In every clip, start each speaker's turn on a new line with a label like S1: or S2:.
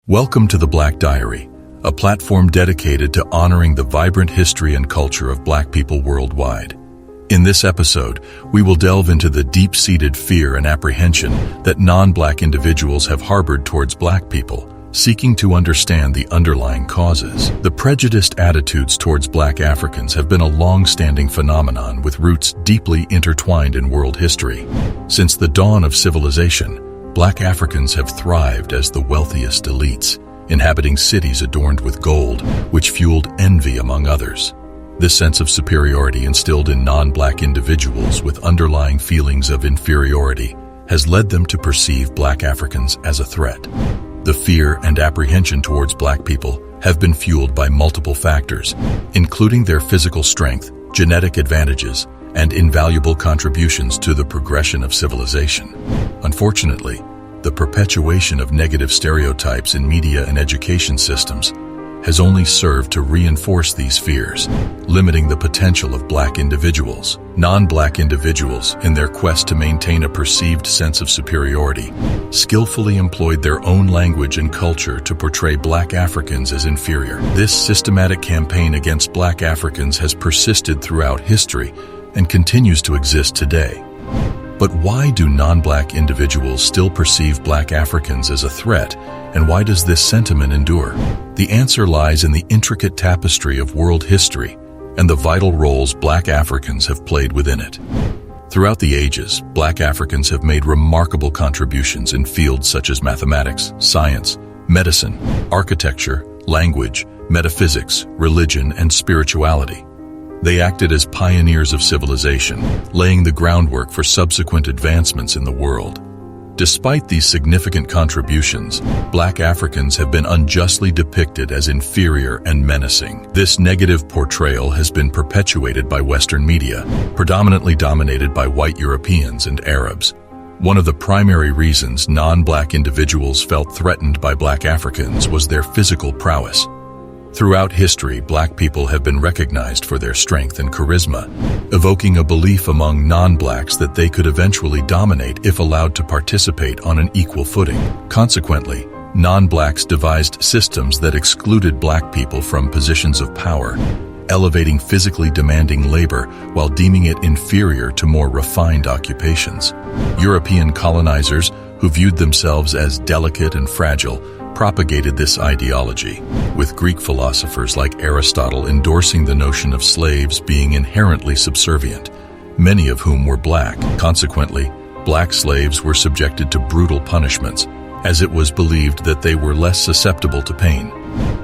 S1: Welcome to the Black Diary, a platform dedicated to honoring the vibrant history and culture of Black people worldwide. In this episode, we will delve into the deep-seated fear and apprehension that non-Black individuals have harbored towards Black people, seeking to understand the underlying causes. The prejudiced attitudes towards Black Africans have been a long-standing phenomenon with roots deeply intertwined in world history. Since the dawn of civilization, Black Africans have thrived as the wealthiest elites, inhabiting cities adorned with gold, which fueled envy among others. This sense of superiority instilled in non-Black individuals with underlying feelings of inferiority has led them to perceive Black Africans as a threat. The fear and apprehension towards Black people have been fueled by multiple factors, including their physical strength, genetic advantages, and invaluable contributions to the progression of civilization. Unfortunately, the perpetuation of negative stereotypes in media and education systems has only served to reinforce these fears, limiting the potential of Black individuals. Non-Black individuals, in their quest to maintain a perceived sense of superiority, skillfully employed their own language and culture to portray Black Africans as inferior. This systematic campaign against Black Africans has persisted throughout history and continues to exist today. But why do non-Black individuals still perceive Black Africans as a threat, and why does this sentiment endure? The answer lies in the intricate tapestry of world history and the vital roles Black Africans have played within it. Throughout the ages, Black Africans have made remarkable contributions in fields such as mathematics, science, medicine, architecture, language, metaphysics, religion, and spirituality. They acted as pioneers of civilization, laying the groundwork for subsequent advancements in the world. Despite these significant contributions, Black Africans have been unjustly depicted as inferior and menacing. This negative portrayal has been perpetuated by Western media, predominantly dominated by white Europeans and Arabs. One of the primary reasons non-Black individuals felt threatened by Black Africans was their physical prowess. Throughout history, Black people have been recognized for their strength and charisma, evoking a belief among non-Blacks that they could eventually dominate if allowed to participate on an equal footing. Consequently, non-Blacks devised systems that excluded Black people from positions of power, elevating physically demanding labor while deeming it inferior to more refined occupations. European colonizers, who viewed themselves as delicate and fragile, propagated this ideology, with Greek philosophers like Aristotle endorsing the notion of slaves being inherently subservient, many of whom were Black. Consequently, Black slaves were subjected to brutal punishments, as it was believed that they were less susceptible to pain.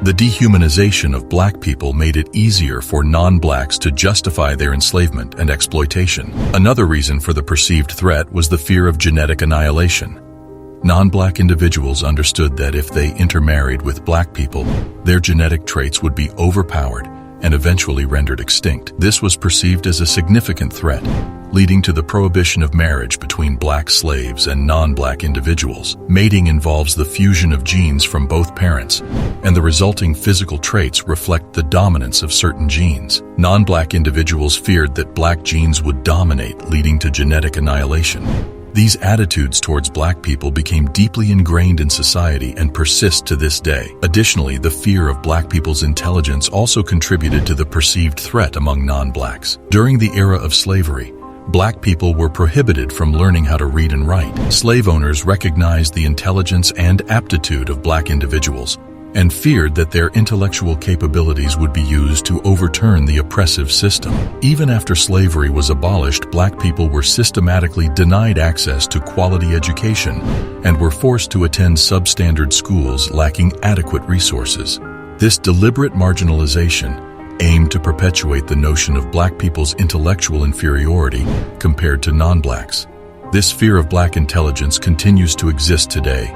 S1: The dehumanization of Black people made it easier for non-Blacks to justify their enslavement and exploitation. Another reason for the perceived threat was the fear of genetic annihilation. Non-Black individuals understood that if they intermarried with Black people, their genetic traits would be overpowered and eventually rendered extinct. This was perceived as a significant threat, leading to the prohibition of marriage between Black slaves and non-Black individuals. Mating involves the fusion of genes from both parents, and the resulting physical traits reflect the dominance of certain genes. Non-Black individuals feared that Black genes would dominate, leading to genetic annihilation. These attitudes towards Black people became deeply ingrained in society and persist to this day. Additionally, the fear of Black people's intelligence also contributed to the perceived threat among non-Blacks. During the era of slavery, Black people were prohibited from learning how to read and write. Slave owners recognized the intelligence and aptitude of Black individuals and feared that their intellectual capabilities would be used to overturn the oppressive system. Even after slavery was abolished, Black people were systematically denied access to quality education and were forced to attend substandard schools lacking adequate resources. This deliberate marginalization aimed to perpetuate the notion of Black people's intellectual inferiority compared to non-Blacks. This fear of Black intelligence continues to exist today,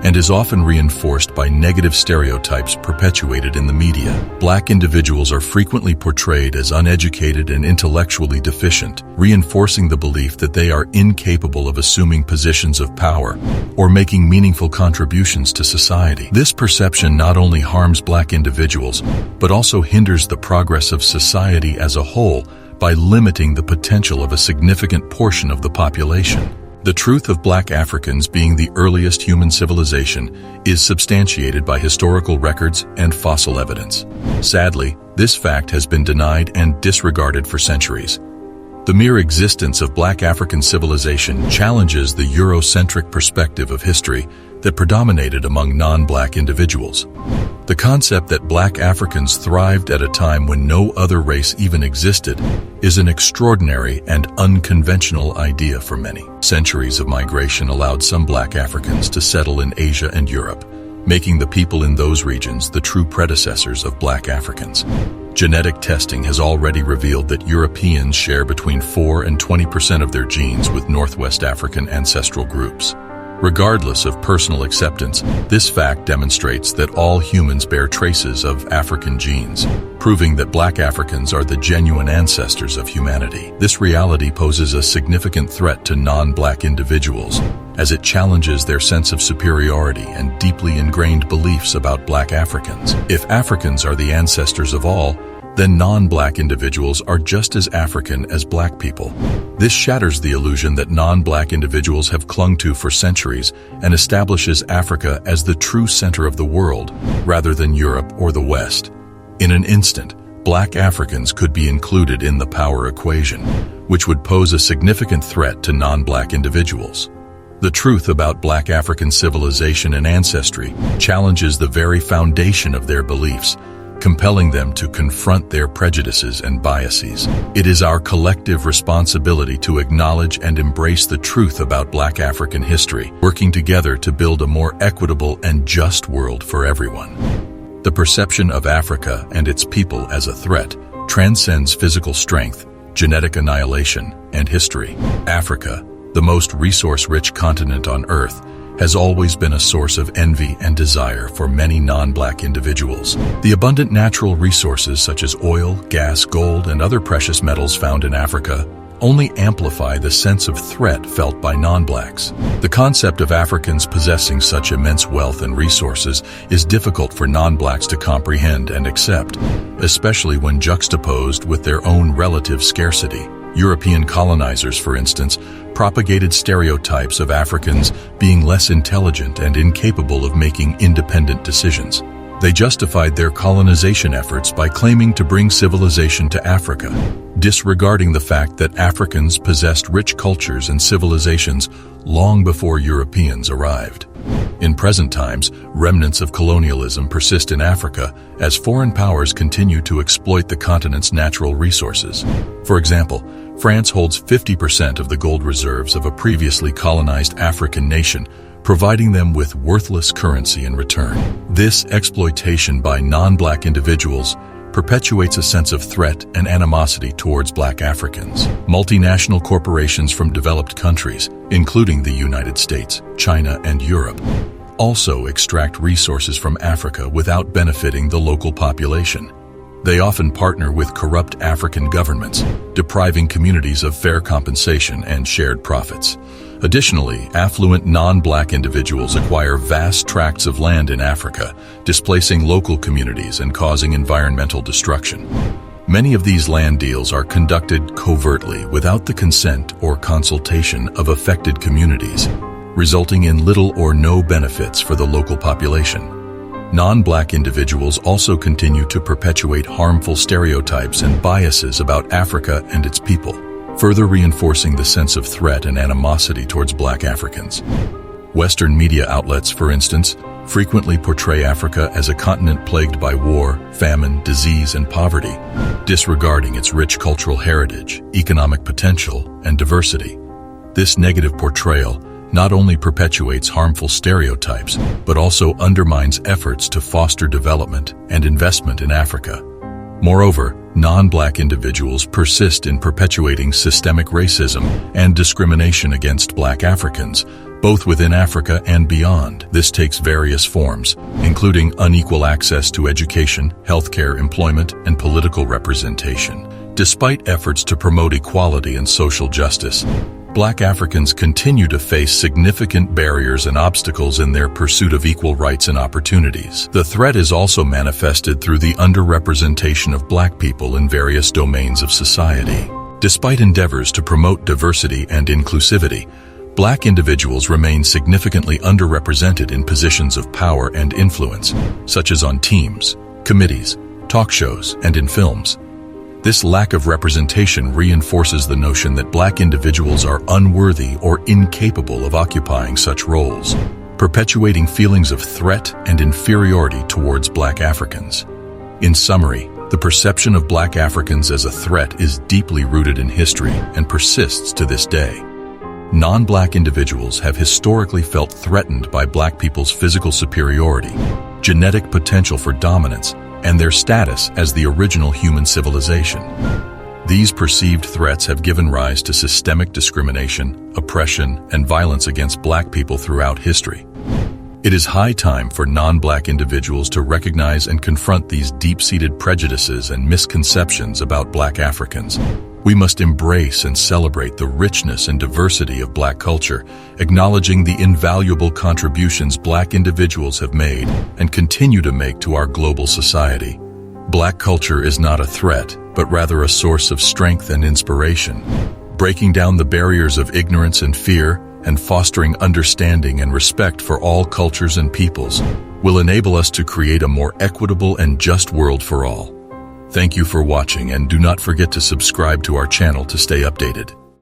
S1: and is often reinforced by negative stereotypes perpetuated in the media. Black individuals are frequently portrayed as uneducated and intellectually deficient, reinforcing the belief that they are incapable of assuming positions of power or making meaningful contributions to society. This perception not only harms Black individuals, but also hinders the progress of society as a whole by limiting the potential of a significant portion of the population. The truth of Black Africans being the earliest human civilization is substantiated by historical records and fossil evidence. Sadly, this fact has been denied and disregarded for centuries. The mere existence of Black African civilization challenges the Eurocentric perspective of history that predominated among non-Black individuals. The concept that Black Africans thrived at a time when no other race even existed is an extraordinary and unconventional idea for many. Centuries of migration allowed some Black Africans to settle in Asia and Europe, making the people in those regions the true predecessors of Black Africans. Genetic testing has already revealed that Europeans share between 4 and 20% of their genes with Northwest African ancestral groups. Regardless of personal acceptance, this fact demonstrates that all humans bear traces of African genes, proving that Black Africans are the genuine ancestors of humanity. This reality poses a significant threat to non-Black individuals, as it challenges their sense of superiority and deeply ingrained beliefs about Black Africans. If Africans are the ancestors of all, then non-Black individuals are just as African as Black people. This shatters the illusion that non-Black individuals have clung to for centuries and establishes Africa as the true center of the world, rather than Europe or the West. In an instant, Black Africans could be included in the power equation, which would pose a significant threat to non-Black individuals. The truth about Black African civilization and ancestry challenges the very foundation of their beliefs, compelling them to confront their prejudices and biases. It is our collective responsibility to acknowledge and embrace the truth about Black African history, working together to build a more equitable and just world for everyone. The perception of Africa and its people as a threat transcends physical strength, genetic annihilation, and history. Africa, the most resource-rich continent on Earth, has always been a source of envy and desire for many non-Black individuals. The abundant natural resources such as oil, gas, gold, and other precious metals found in Africa only amplify the sense of threat felt by non-Blacks. The concept of Africans possessing such immense wealth and resources is difficult for non-Blacks to comprehend and accept, especially when juxtaposed with their own relative scarcity. European colonizers, for instance, propagated stereotypes of Africans being less intelligent and incapable of making independent decisions. They justified their colonization efforts by claiming to bring civilization to Africa, disregarding the fact that Africans possessed rich cultures and civilizations long before Europeans arrived. In present times, remnants of colonialism persist in Africa as foreign powers continue to exploit the continent's natural resources. For example, France holds 50% of the gold reserves of a previously colonized African nation, providing them with worthless currency in return. This exploitation by non-Black individuals perpetuates a sense of threat and animosity towards Black Africans. Multinational corporations from developed countries, including the United States, China, and Europe, also extract resources from Africa without benefiting the local population. They often partner with corrupt African governments, depriving communities of fair compensation and shared profits. Additionally, affluent non-Black individuals acquire vast tracts of land in Africa, displacing local communities and causing environmental destruction. Many of these land deals are conducted covertly without the consent or consultation of affected communities, resulting in little or no benefits for the local population. Non-Black individuals also continue to perpetuate harmful stereotypes and biases about Africa and its people, further reinforcing the sense of threat and animosity towards Black Africans. Western media outlets, for instance, frequently portray Africa as a continent plagued by war, famine, disease, and poverty, disregarding its rich cultural heritage, economic potential, and diversity. This negative portrayal not only perpetuates harmful stereotypes, but also undermines efforts to foster development and investment in Africa. Moreover, non-Black individuals persist in perpetuating systemic racism and discrimination against Black Africans, both within Africa and beyond. This takes various forms, including unequal access to education, healthcare, employment, and political representation. Despite efforts to promote equality and social justice, Black Africans continue to face significant barriers and obstacles in their pursuit of equal rights and opportunities. The threat is also manifested through the underrepresentation of Black people in various domains of society. Despite endeavors to promote diversity and inclusivity, Black individuals remain significantly underrepresented in positions of power and influence, such as on teams, committees, talk shows, and in films. This lack of representation reinforces the notion that Black individuals are unworthy or incapable of occupying such roles, perpetuating feelings of threat and inferiority towards Black Africans. In summary, the perception of Black Africans as a threat is deeply rooted in history and persists to this day. Non-Black individuals have historically felt threatened by Black people's physical superiority, genetic potential for dominance, and their status as the original human civilization. These perceived threats have given rise to systemic discrimination, oppression, and violence against Black people throughout history. It is high time for non-Black individuals to recognize and confront these deep-seated prejudices and misconceptions about Black Africans. We must embrace and celebrate the richness and diversity of Black culture, acknowledging the invaluable contributions Black individuals have made and continue to make to our global society. Black culture is not a threat, but rather a source of strength and inspiration. Breaking down the barriers of ignorance and fear, and fostering understanding and respect for all cultures and peoples, will enable us to create a more equitable and just world for all. Thank you for watching, and do not forget to subscribe to our channel to stay updated.